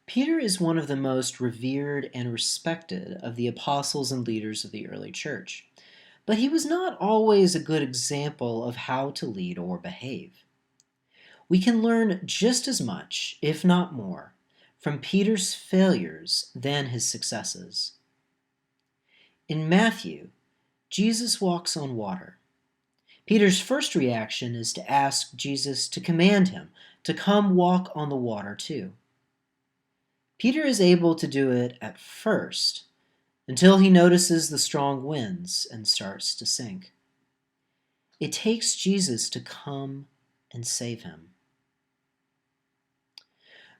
Peter is one of the most revered and respected of the apostles and leaders of the early church, but he was not always a good example of how to lead or behave. We can learn just as much, if not more, from Peter's failures than his successes. In Matthew, Jesus walks on water. Peter's first reaction is to ask Jesus to command him to come walk on the water too. Peter is able to do it at first until he notices the strong winds and starts to sink. It takes Jesus to come and save him.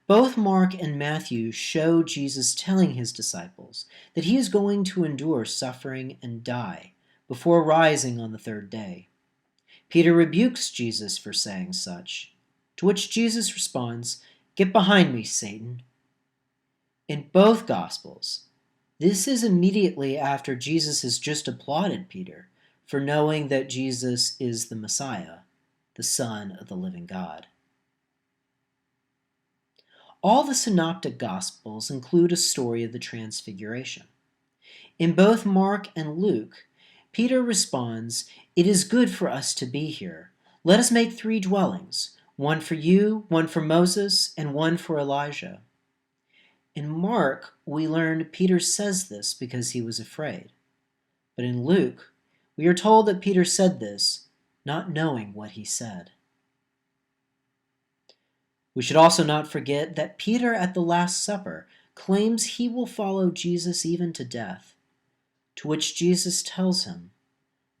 Both Mark and Matthew show Jesus telling his disciples that he is going to endure suffering and die before rising on the third day. Peter rebukes Jesus for saying such, to which Jesus responds, "Get behind me, Satan." In both Gospels, this is immediately after Jesus has just applauded Peter for knowing that Jesus is the Messiah, the Son of the living God. All the synoptic Gospels include a story of the Transfiguration. In both Mark and Luke, Peter responds, "It is good for us to be here. Let us make 3 dwellings, one for you, one for Moses, and one for Elijah." In Mark, we learn Peter says this because he was afraid. But in Luke, we are told that Peter said this, not knowing what he said. We should also not forget that Peter at the Last Supper claims he will follow Jesus even to death, to which Jesus tells him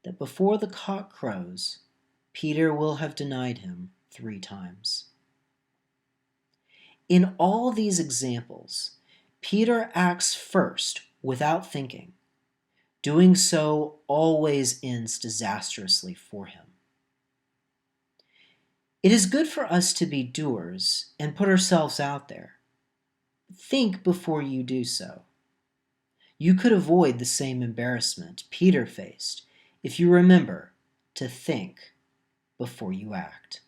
that before the cock crows, Peter will have denied him 3 times. In all these examples, Peter acts first without thinking. Doing so always ends disastrously for him. It is good for us to be doers and put ourselves out there. Think before you do so. You could avoid the same embarrassment Peter faced if you remember to think before you act.